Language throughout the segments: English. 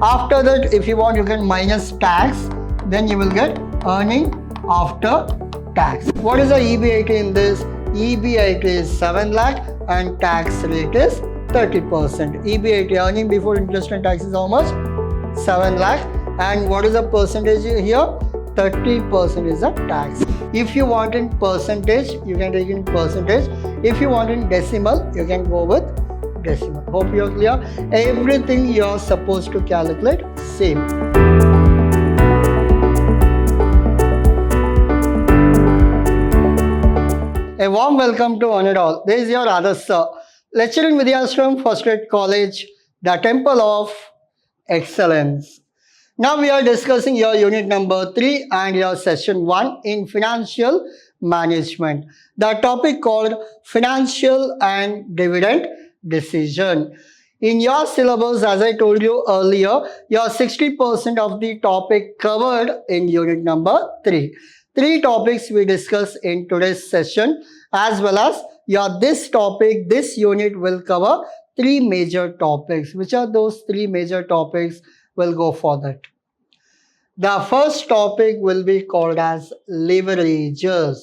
After that, if you want, you can minus tax, then you will get earning after tax. What is the EBIT in this? EBIT is 7 lakh and tax rate is 30%. EBIT, earning before interest and tax, is how much? 7 lakh. And what is the percentage here? 30% is the tax. If you want in percentage, you can take in percentage. If you want in decimal, you can go with decimal. Hope you are clear. Everything you are supposed to calculate same. A warm welcome to one and all. This is your Adarsh sir, lecturing Vidhyaashram First Grade College, the Temple of Excellence. Now we are discussing your unit number 3 and your session 1 in financial management. The topic called financial and dividend decision. In your syllabus, as I told you earlier, your 60% of the topic covered in unit number 3. 3 topics we discuss in today's session, as well as this unit will cover 3 major topics. Which are those 3 major topics? We'll go for that. The first topic will be called as leverages.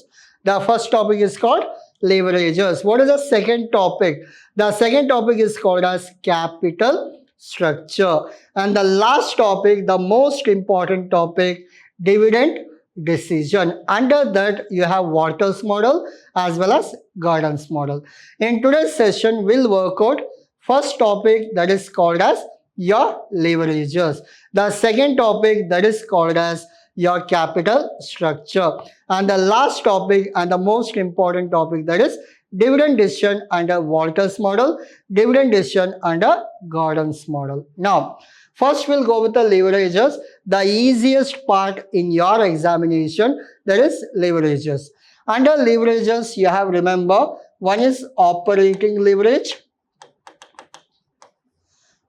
The first topic is called leverages. What is the second topic? The second topic is called as capital structure. And the last topic, the most important topic, dividend decision. Under that, you have Waters model as well as Gordon's model. In today's session, we'll work out first topic, that is called as your leverages. The second topic, that is called as your capital structure. And the last topic and the most important topic, that is dividend decision under Waters model, dividend decision under Gordon's model. Now, first we'll go with the leverages, the easiest part in your examination, that is leverages. Under leverages, you have, remember, one is operating leverage,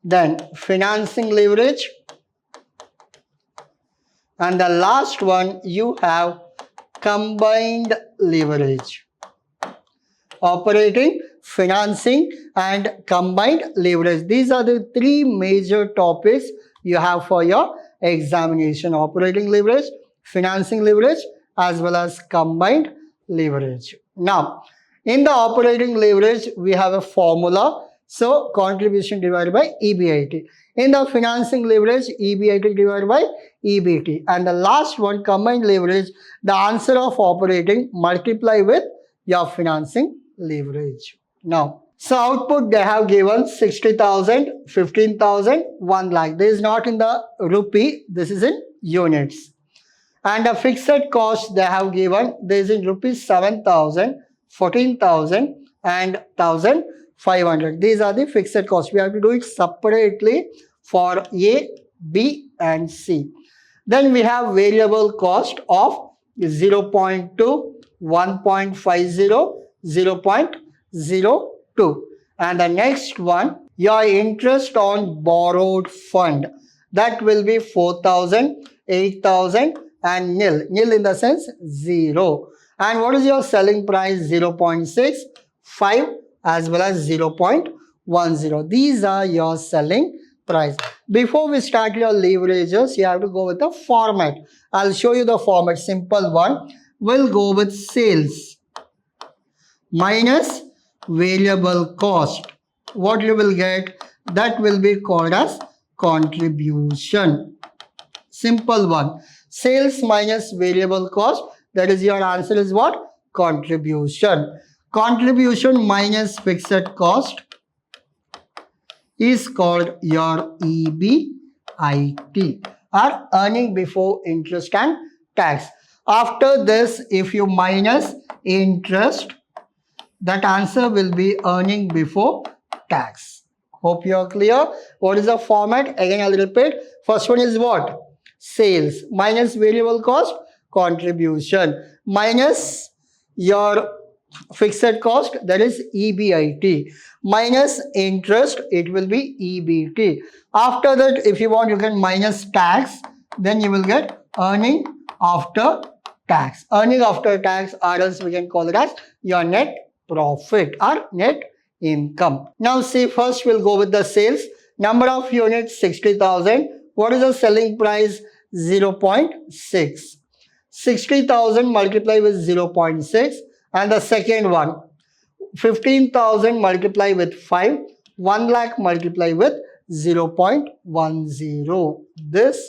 then financing leverage, and the last one you have combined leverage. Operating, financing and combined leverage. These are the 3 major topics you have for your examination. Operating leverage, financing leverage as well as combined leverage. Now, in the operating leverage, we have a formula. So, contribution divided by EBIT. In the financing leverage, EBIT divided by EBT. And the last one, combined leverage, the answer of operating multiply with your financing leverage. Now, so output they have given 60,000, 15,000, 1 lakh. This is not in the rupee, this is in units. And the fixed cost they have given, this is in rupees 7,000, 14,000 and 1,500. These are the fixed costs. We have to do it separately for A, B and C. Then we have variable cost of 0.2, 1.50, 0.02. And the next one, your interest on borrowed fund. That will be 4,000, 8,000 and nil. Nil in the sense 0. And what is your selling price? 0.6, 5 as well as 0.10. These are your selling price. Before we start your leverages, you have to go with the format. I'll show you the format. Simple one. We'll go with sales minus variable cost. What you will get? That will be called as contribution. Simple one. Sales minus variable cost. That is your answer is what? Contribution. Contribution minus fixed cost is called your EBIT, or earning before interest and tax. After this, if you minus interest, that answer will be earning before tax. Hope you are clear. What is the format? Again, I'll repeat. First one is what? Sales minus variable cost, contribution, minus your fixed cost, that is EBIT, minus interest, it will be EBT. After that, if you want, you can minus tax, then you will get earning after tax. Earning after tax, or else we can call it as your net profit or net income. Now see, first we'll go with the sales. Number of units 60,000, What is the selling price? 0.6. 60,000 multiplied with 0.6. And the second one, 15,000 multiplied with 5. 1 lakh multiplied with 0.10.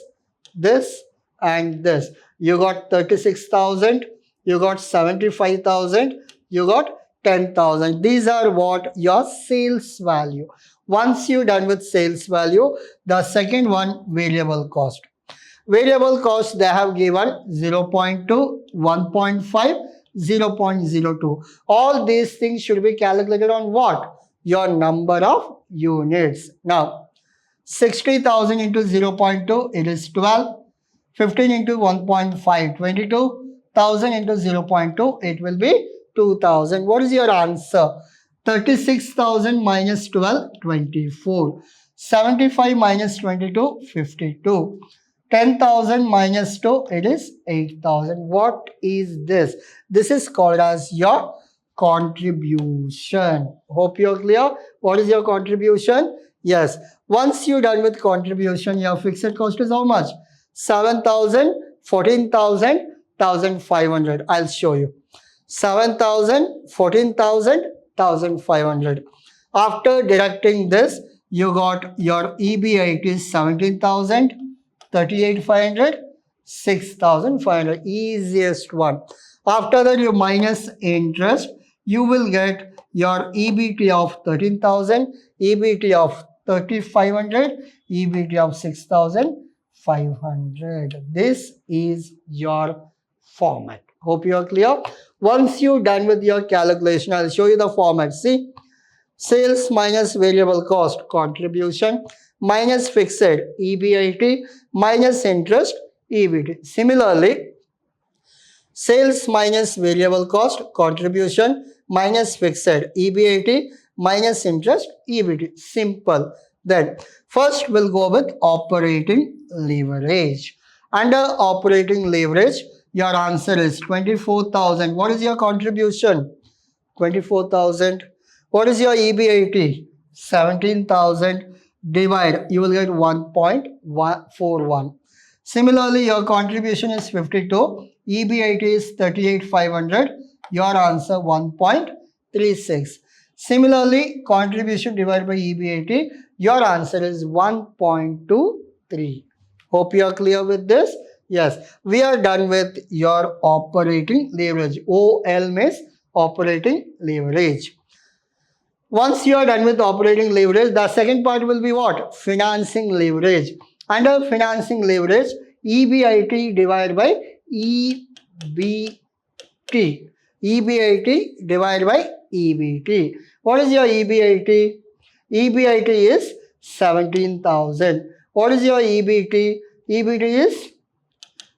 This and this. You got 36,000. You got 75,000. You got 10,000. These are what? Your sales value. Once you're done with sales value, the second one, variable cost. Variable cost, they have given 0.2, 1.5, 0.02. All these things should be calculated on what? Your number of units. Now, 60,000 into 0.2, it is 12. 15 into 1.5, 22,000 into 0.2, it will be 2,000. What is your answer? 36,000 minus 12, 24. 75 minus 22, 52. 10,000 minus 2, it is 8,000. What is this? This is called as your contribution. Hope you're clear. What is your contribution? Yes. Once you're done with contribution, your fixed cost is how much? 7,000, 14,000, 1,500. I'll show you. 7,000, 14,000, 1,500. After deducting this, you got your EBIT is 17,000, 38,500, 6,500. Easiest one. After that, you minus interest. You will get your EBT of 13,000, EBT of 3,500, EBT of 6,500. This is your format. Hope you are clear. Once you're done with your calculation, I'll show you the format. See, sales minus variable cost, contribution, minus fixed, EBIT, minus interest, EBT. Similarly, sales minus variable cost, contribution, minus fixed, EBIT, minus interest, EBT. Simple. Then, first we'll go with operating leverage. Under operating leverage, your answer is 24,000. What is your contribution? 24,000. What is your EBIT? 17,000. Divide, you will get 1.41. Similarly, your contribution is 52. EBIT is 38,500. Your answer 1.36. Similarly, contribution divided by EBIT, your answer is 1.23. Hope you are clear with this. Yes, we are done with your operating leverage. OL means operating leverage. Once you are done with operating leverage, the second part will be what? Financing leverage. Under financing leverage, EBIT divided by EBT. EBIT divided by EBT. What is your EBIT? EBIT is 17,000. What is your EBT? EBT is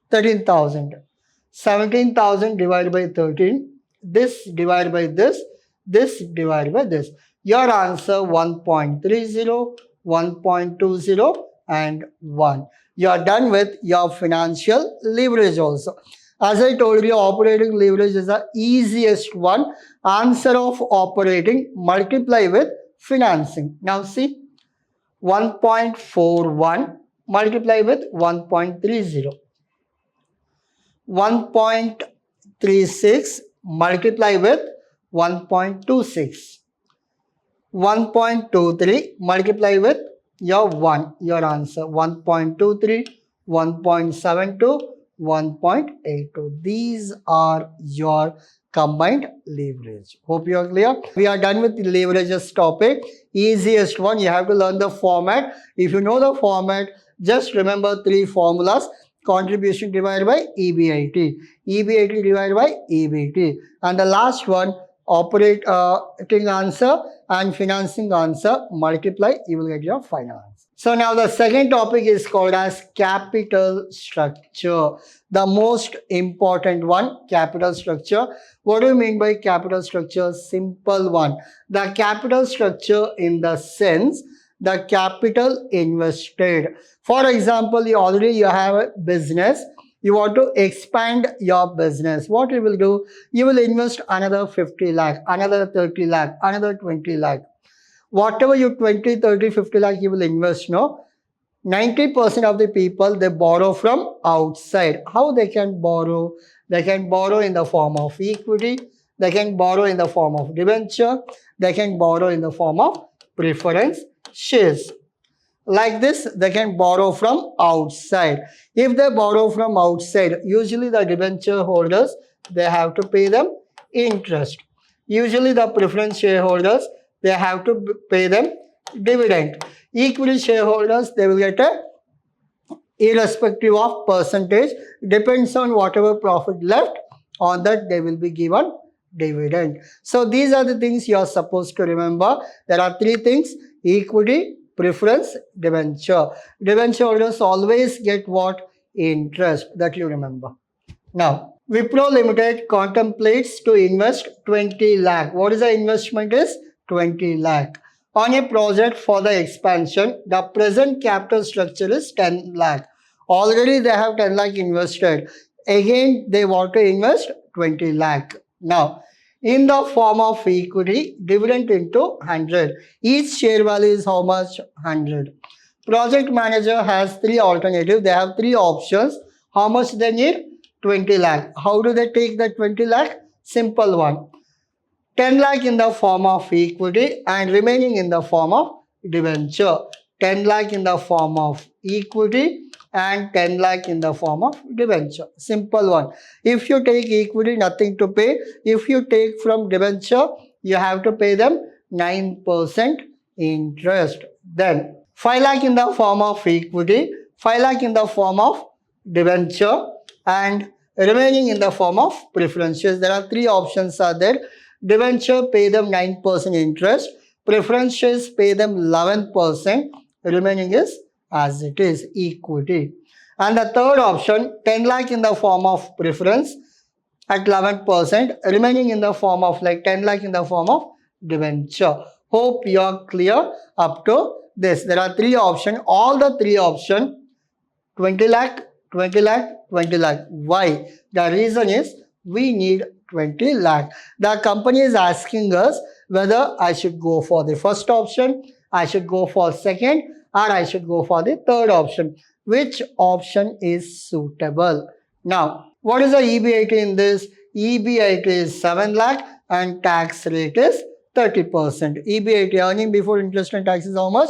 13,000. 17,000 divided by 13. This divided by this. This divided by this. Your answer 1.30, 1.20 and 1. You are done with your financial leverage also. As I told you, operating leverage is the easiest one. Answer of operating multiply with financing. Now see, 1.41 multiply with 1.30. 1.36 multiply with 1.26. 1.23 multiply with your 1. Your answer 1.23, 1.72, 1.82. These are your combined leverage. Hope you are clear. We are done with the leverages topic. Easiest one. You have to learn the format. If you know the format, just remember 3 formulas. Contribution divided by EBIT. EBIT divided by EBT. And the last one, operating answer and financing answer multiply, you will get your final answer. So now the second topic is called as capital structure. The most important one, capital structure. What do you mean by capital structure? Simple one. The capital structure in the sense the capital invested. For example, you have a business. You want to expand your business. What you will do? You will invest another 50 lakh, another 30 lakh, another 20 lakh. Whatever you 20, 30, 50 lakh you will invest, no? 90% of the people, they borrow from outside. How they can borrow? They can borrow in the form of equity. They can borrow in the form of debenture. They can borrow in the form of preference shares. Like this, they can borrow from outside. If they borrow from outside, usually the debenture holders, they have to pay them interest. Usually the preference shareholders, they have to pay them dividend. Equity shareholders, they will get a irrespective of percentage, depends on whatever profit left, on that they will be given dividend. So these are the things you are supposed to remember. There are three things: equity, preference, debenture. Debenture holders always get what? Interest. That you remember. Now, Wipro Limited contemplates to invest 20 lakh. What is the investment is? 20 lakh. On a project for the expansion, the present capital structure is 10 lakh. Already they have 10 lakh invested. Again, they want to invest 20 lakh. Now, in the form of equity, dividend into 100. Each share value is how much? 100. Project manager has three alternatives. They have three options. How much they need? 20 lakh. How do they take the 20 lakh? Simple one. 10 lakh in the form of equity and remaining in the form of debenture. 10 lakh in the form of equity and 10 lakh in the form of debenture. Simple one. If you take equity, nothing to pay. If you take from debenture, you have to pay them 9% interest. Then 5 lakh in the form of equity, 5 lakh in the form of debenture and remaining in the form of preferences. There are three options are there. Debenture pay them 9% interest, preferences pay them 11%, remaining is as it is, equity. And the third option, 10 lakh in the form of preference at 11%, remaining in the form of like 10 lakh in the form of debenture. Hope you are clear up to this. There are three options. All the three options, 20 lakh, 20 lakh, 20 lakh. Why? The reason is we need 20 lakh. The company is asking us whether I should go for the first option, I should go for second, or I should go for the third option. Which option is suitable? Now, what is the EBIT in this? EBIT is 7 lakh and tax rate is 30%. EBIT, earning before interest and tax, is how much?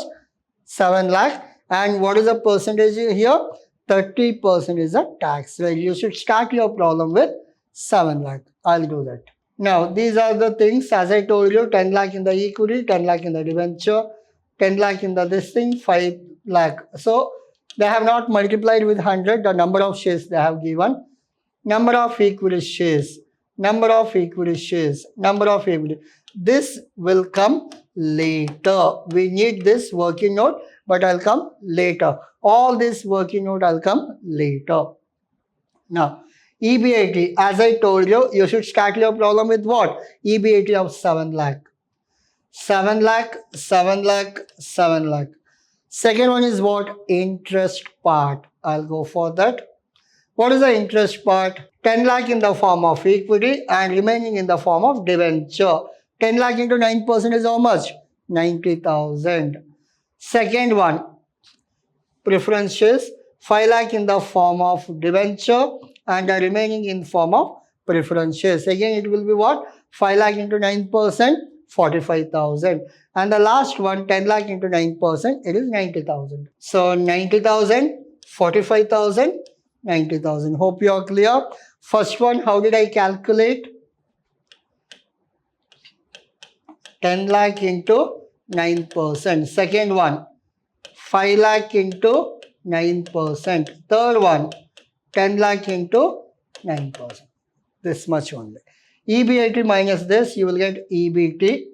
7 lakh. And what is the percentage here? 30% is the tax rate. You should start your problem with 7 lakh. I'll do that. Now, these are the things, as I told you, 10 lakh in the equity, 10 lakh in the debenture, 10 lakh in the this thing, 5 lakh. So, they have not multiplied with 100, the number of shares they have given. Number of equity shares, number of equity shares, number of equity. This will come later. We need this working note, but I'll come later. All this working note, I'll come later. Now, EBIT, as I told you, you should start your problem with what? EBIT of 7 lakh. 7 lakh, 7 lakh, 7 lakh. Second one is what? Interest part. I'll go for that. What is the interest part? 10 lakh in the form of equity and remaining in the form of debenture. 10 lakh into 9% is how much? 90,000. Second one, preferences. 5 lakh in the form of debenture and the remaining in form of preferences. Again, it will be what? 5 lakh into 9%, 45,000. And the last one, 10 lakh into 9%, it is 90,000. So 90,000, 45,000, 90,000. Hope you are clear. First one, how did I calculate? 10 lakh into 9%. Second one, 5 lakh into 9%. Third one, 10 lakh into 9%. This much only. EBIT minus this, you will get EBT.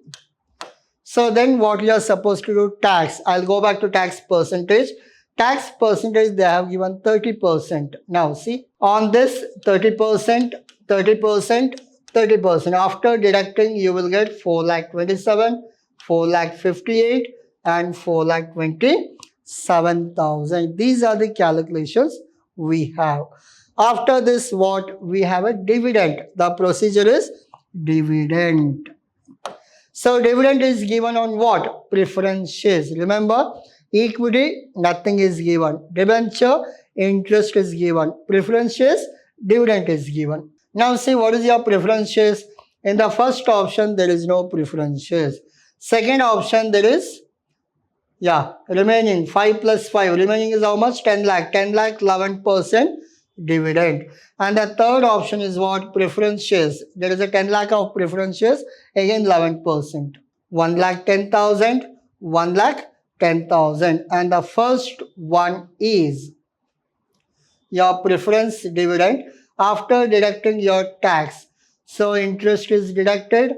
So then what you are supposed to do? Tax. I'll go back to tax percentage. Tax percentage, they have given 30%. Now see, on this 30%, 30%, 30%. After deducting, you will get 4,27,000, 4,58,000 and 4,27,000. These are the calculations we have. After this, what? We have a dividend. The procedure is dividend. So dividend is given on what? Preferences. Remember, Equity, nothing is given. Debenture, interest is given. Preference shares, dividend is given. Now see what is your preference shares. In the first option, there is no preference shares. Second option, there is, remaining 5 plus 5. Remaining is how much? 10 lakh. 10 lakh, 11% dividend. And the third option is what? Preference shares. There is a 10 lakh of preference shares. Again, 11%. 1 lakh 10,000. 1 lakh 10,000. And the first one is your preference dividend after deducting your tax. So interest is deducted,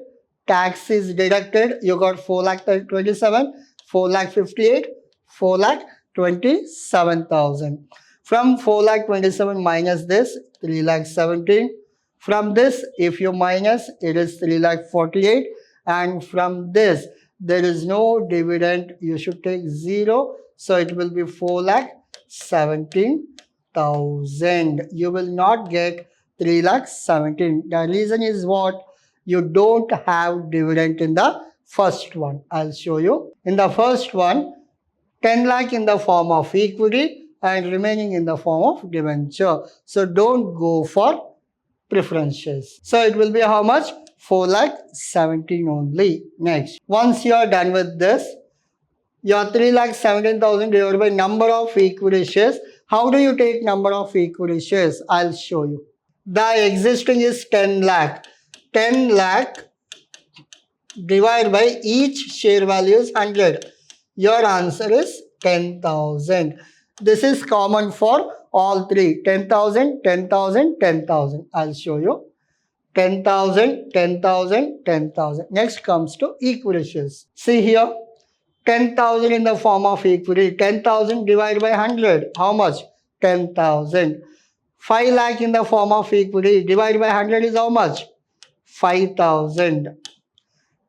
tax is deducted. You got 4 lakh 27, 4 lakh 58, 4 lakh 27,000. From 4 lakh 27 minus this, 3 lakh 17. From this, if you minus, it is 3 lakh 48. And from this, there is no dividend. You should take 0. So it will be 4 lakh 17,000. You will not get 3 lakh 17. The reason is what? You don't have dividend in the first one. I'll show you. In the first one, 10 lakh in the form of equity and remaining in the form of debenture. So don't go for preference shares. So it will be how much? 4 lakh 17 only. Next, once you are done with this, your 3 lakh 17,000 divided by number of equity shares. How do you take number of equity shares? I'll show you. The existing is 10 lakh. 10 lakh divided by each share value is 100. Your answer is 10,000. This is common for all three. 10,000, 10,000, 10,000. I'll show you. 10,000, 10,000, 10,000. Next comes to equity shares. See here. 10,000 in the form of equity. 10,000 divided by 100. How much? 10,000. 5 lakh in the form of equity. Divided by 100 is how much? 5,000.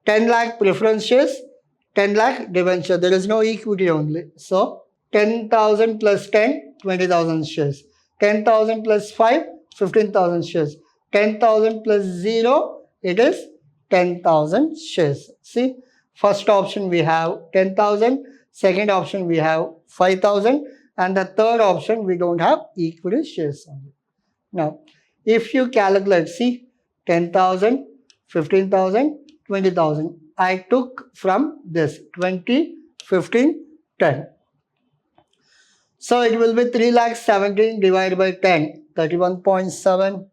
10 lakh preference shares. 10 lakh debenture. There is no equity only. So, 10,000 plus 10, 20,000 shares. 10,000 plus 5, 15,000 shares. 10,000 plus 0, it is 10,000 shares. See, first option we have 10,000. Second option we have 5,000. And the third option we don't have equity shares only. Now, if you calculate, see, 10,000, 15,000, 20,000. I took from this 20, 15, 10. So it will be 3 lakh 17 divided by 10, 31.7.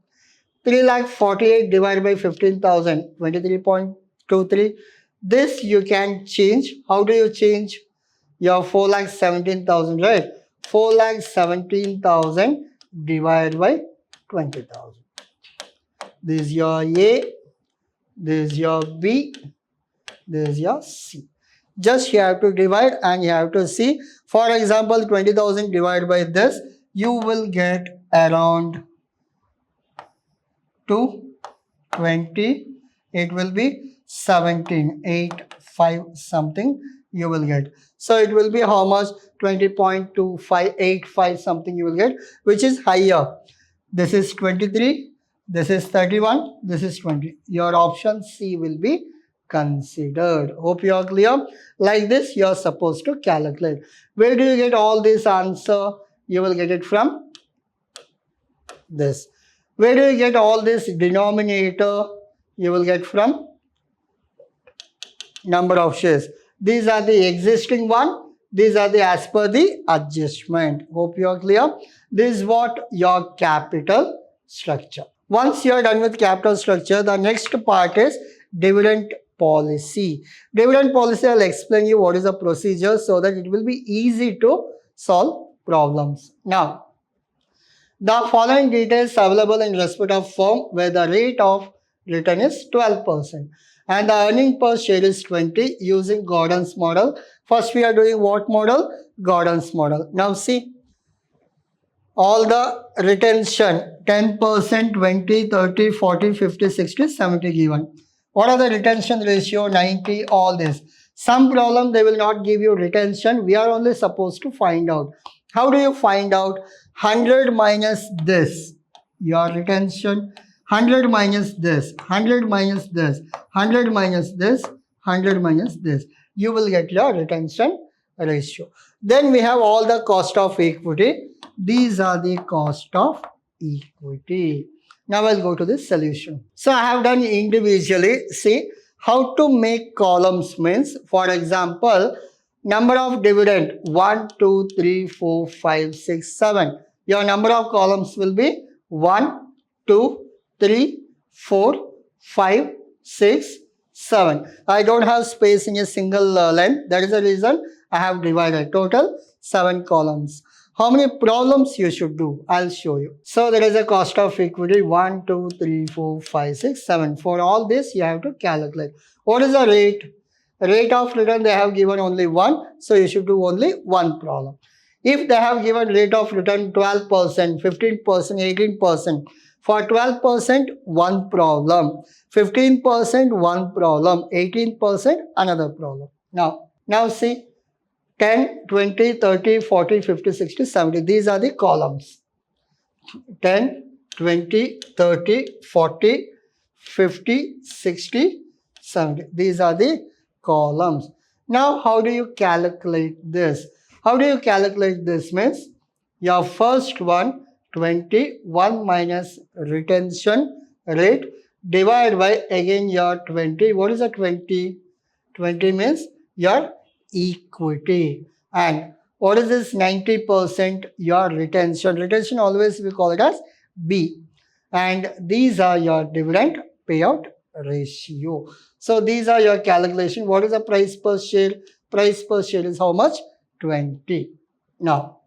3 lakh 48 divided by 15,000, 23.23. This you can change. How do you change? Your 4 lakh 17,000, right? 4 lakh 17,000 divided by 20,000. This is your A, this is your B, this is your C. Just you have to divide and you have to see. For example, 20,000 divided by this, you will get around 220. It will be 17.85 something you will get. So it will be how much? 20.2585 something you will get, which is higher. This is 23, this is 31, this is 20. Your option C will be considered. Hope you are clear. Like this, you are supposed to calculate. Where do you get all this answer? You will get it from this. Where do you get all this denominator? You will get from number of shares. These are the existing one. These are the as per the adjustment. Hope you are clear. This is what your capital structure. Once you are done with capital structure, the next part is dividend policy. Dividend policy, I'll explain you what is the procedure so that it will be easy to solve problems. Now, the following details available in respect of firm where the rate of return is 12% and the earning per share is 20 using Gordon's model. First we are doing what model? Gordon's model. Now see, all the retention 10%, 20, 30, 40, 50, 60, 70 given. What are the retention ratio? 90, all this. Some problem they will not give you retention. We are only supposed to find out. How do you find out? 100 minus this, your retention. 100 minus this, 100 minus this, 100 minus this, 100 minus this. You will get your retention ratio. Then we have all the cost of equity. These are the cost of equity. Now I'll go to the solution. So I have done individually. See how to make columns means, for example, number of dividend 1, 2, 3, 4, 5, 6, 7. Your number of columns will be 1, 2, 3, 4, 5, 6, 7. I don't have space in a single line. That is the reason I have divided. Total 7 columns. How many problems you should do? I'll show you. So there is a cost of equity 1, 2, 3, 4, 5, 6, 7. For all this you have to calculate. What is the rate? Rate of return they have given only 1. So you should do only one problem. If they have given rate of return 12%, 15%, 18%. For 12%, one problem. 15%, one problem. 18%, another problem. Now see. 10, 20, 30, 40, 50, 60, 70. These are the columns. 10, 20, 30, 40, 50, 60, 70. These are the columns. Now, how do you calculate this? How do you calculate this means? Your first one, 20, 1 minus retention rate divided by again your 20. What is a 20? 20 means your equity. And what is this 90%? Your retention. Retention always we call it as B. And these are your dividend payout ratio. So these are your calculation. What is the price per share? Price per share is how much? 20. Now,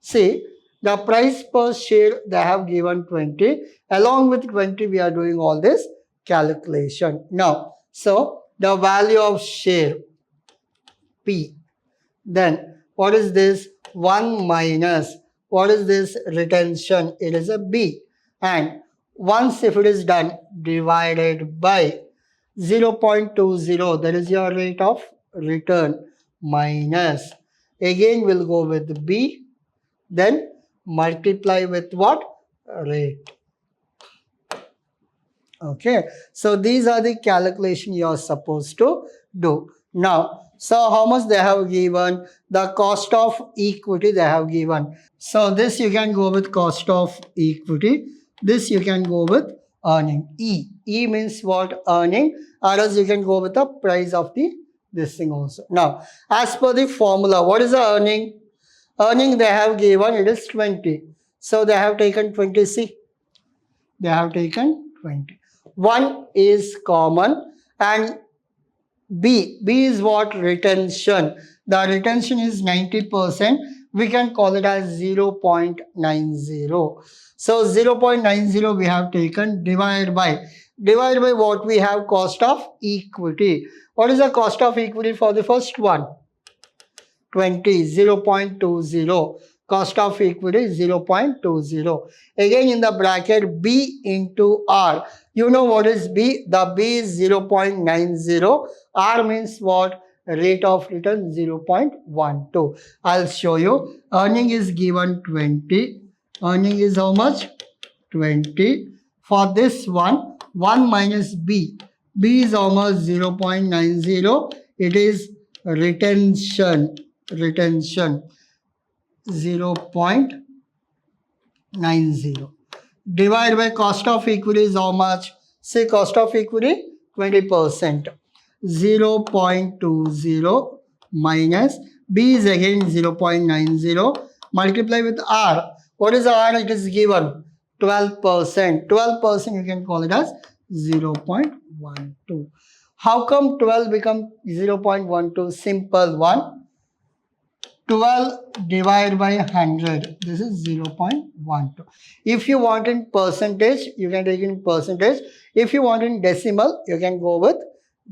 see, the price per share they have given 20. Along with 20, we are doing all this calculation. Now, so the value of share P. Then what is this? 1 minus. What is this? Retention. It is a B. And once if it is done, divided by 0.20. That is your rate of return. Minus. Again we'll go with B. Then multiply with what? Rate. Okay. So these are the calculation you are supposed to do. Now, so how much they have given? The cost of equity they have given. So this you can go with cost of equity. This you can go with earning. E. E means what? Earning. Or else you can go with the price of this thing also. Now, as per the formula, what is the earning? Earning they have given, it is 20. So they have taken 20C. They have taken 20. 1 is common and B is what? Retention. The retention is 90%. We can call it as 0.90. So 0.90 we have taken divided by what we have? Cost of equity. What is the cost of equity for the first one? 20, 0.20. Cost of equity is 0.20. Again in the bracket B into R. You know what is B? The B is 0.90. R means what? Rate of return 0.12. I'll show you. Earning is given 20. Earning is how much? 20. For this one, 1 minus B. B is almost 0.90. It is retention. 0.90. Divided by cost of equity is how much? Say cost of equity 20%. 0.20 minus B is again 0.90. Multiply with R. What is R? It is given 12%. 12% you can call it as 0.12. How come 12 become 0.12? Simple one. 12 divided by 100. This is 0.12. If you want in percentage, you can take in percentage. If you want in decimal, you can go with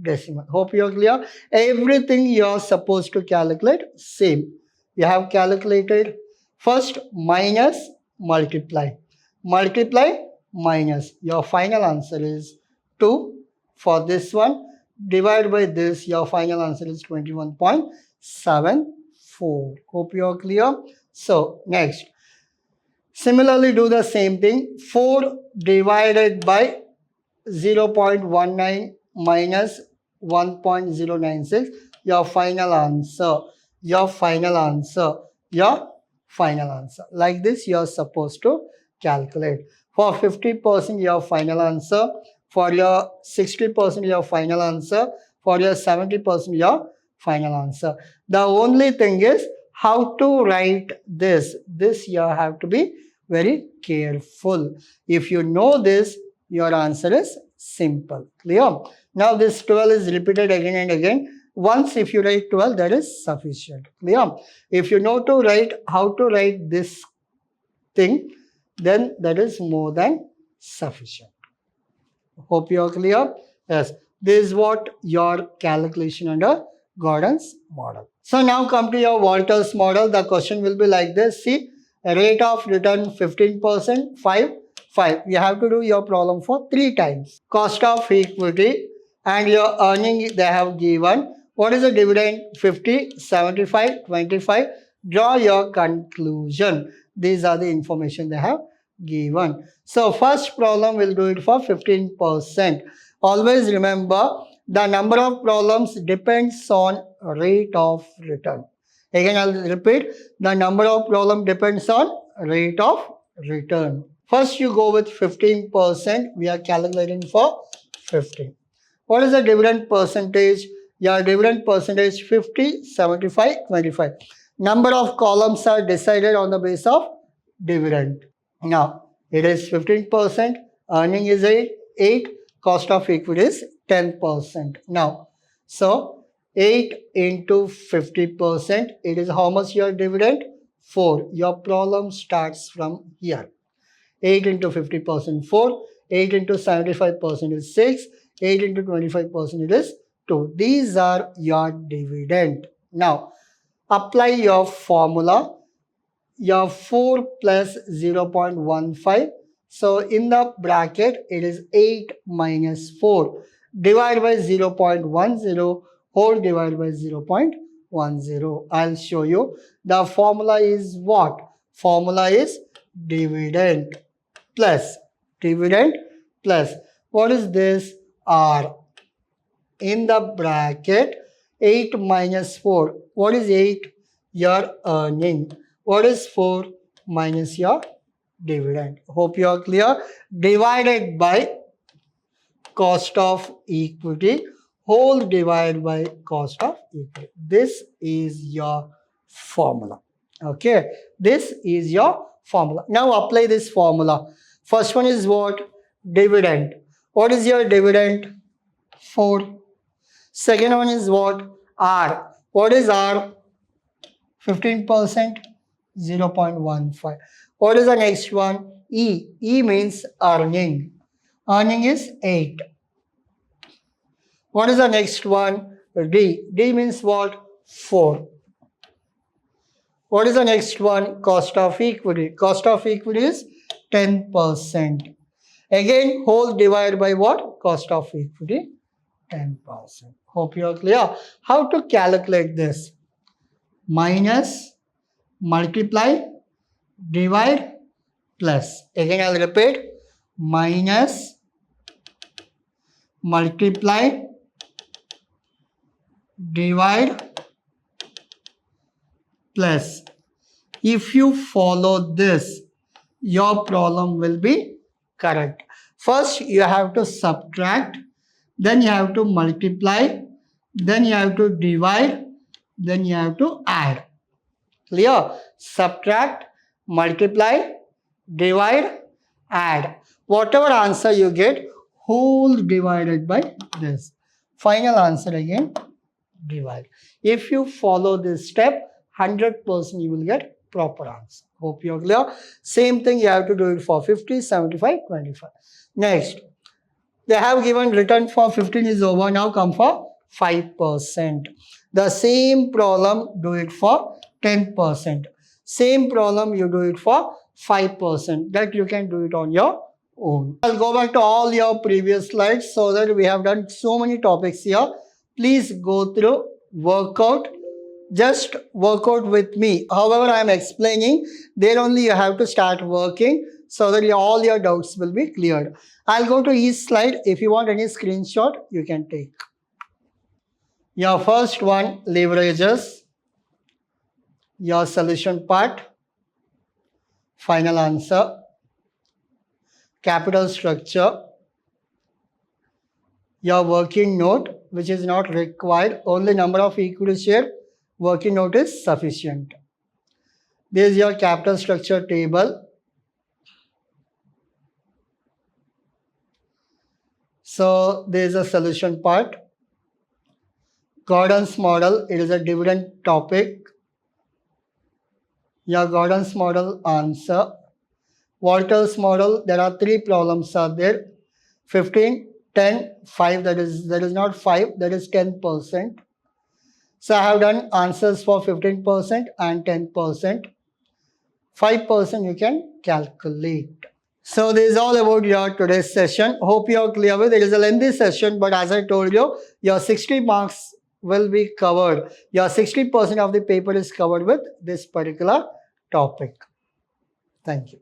decimal. Hope you are clear. Everything you are supposed to calculate same. You have calculated first minus multiply. Multiply minus. Your final answer is 2 for this one. Divided by this, your final answer is 21.74. Hope you are clear. So next, similarly do the same thing. 4 divided by 0.19 minus 1.096. Your final answer. your final answer. Your final answer. Like this, you are supposed to calculate. For 50%, your final answer. For your 60%, your final answer. For your 70%, your final answer. The only thing is how to write this. This you have to be very careful. If you know this, your answer is simple. Clear? Now this 12 is repeated again and again. Once if you write 12, that is sufficient. Clear? If you know to write how to write this thing, then that is more than sufficient. Hope you are clear. Yes, this is what your calculation under Gordon's model. So now come to your Walter's model. The question will be like this. See, rate of return 15%, 5, 5. You have to do your problem for 3 times. Cost of equity and your earning they have given. What is the dividend? 50, 75, 25. Draw your conclusion. These are the information they have given. So first problem will do it for 15%. Always remember the number of problems depends on rate of return. Again I'll repeat, the number of problem depends on rate of return. First you go with 15%. We are calculating for 15. What is the dividend percentage? Your dividend percentage 50, 75, 25. Number of columns are decided on the basis of dividend. Now, it is 15%, earning is 8, cost of equity is 10%. Now, so 8 into 50%, it is how much your dividend? 4. Your problem starts from here. 8 into 50%, 4. 8 into 75% is 6. 8 into 25% it is 2. These are your dividend. Now, apply your formula. Your 4 plus 0.15. So in the bracket, it is 8 minus 4. Divide by 0.10, whole divided by 0.10. I'll show you. The formula is what? Formula is dividend plus. Dividend plus. What is this? R. In the bracket, 8 minus 4. What is 8? Your earning. What is 4 minus your dividend? Hope you are clear. Divided by cost of equity, whole divided by cost of equity. This is your formula. Okay. This is your formula. Now apply this formula. First one is what? Dividend. What is your dividend? 4. Second one is what? R. What is R? 15%. 0.15. What is the next one? E. E means earning. Earning is 8. What is the next one? D. D means what? 4. What is the next one? Cost of equity. Cost of equity is 10%. Again, whole divided by what? Cost of equity, 10%. Hope you are clear. How to calculate this? Minus, multiply, divide, plus. Again, I'll repeat. Minus, multiply, divide, plus. If you follow this, your problem will be correct. First, you have to subtract, then you have to multiply, then you have to divide, then you have to add. Clear? Subtract, multiply, divide, add. Whatever answer you get, whole divided by this. Final answer again, divide. If you follow this step, 100% you will get proper answer. Hope you are clear. Same thing you have to do it for 50, 75, 25. Next, they have given return for 15 is over. Now come for 5%. The same problem do it for 10%. Same problem you do it for 5%. That you can do it on your own. I'll go back to all your previous slides so that we have done so many topics here. Please go through, work out. Just work out with me. However, I am explaining, there only you have to start working so that all your doubts will be cleared. I'll go to each slide. If you want any screenshot, you can take. Your first one, leverages. your solution part, final answer, capital structure, your working note, which is not required, only number of equity share, working note is sufficient. This is your capital structure table. So there is a solution part. Gordon's model, it is a dividend topic. Your Gordon's model answer. Walter's model, there are three problems are there. 15, 10, 5, there is not 5, that is 10%. So I have done answers for 15% and 10%. 5% you can calculate. So this is all about your today's session. Hope you are clear with it. It is a lengthy session, but as I told you, your 60 marks will be covered. Your 60% of the paper is covered with this particular topic. Thank you.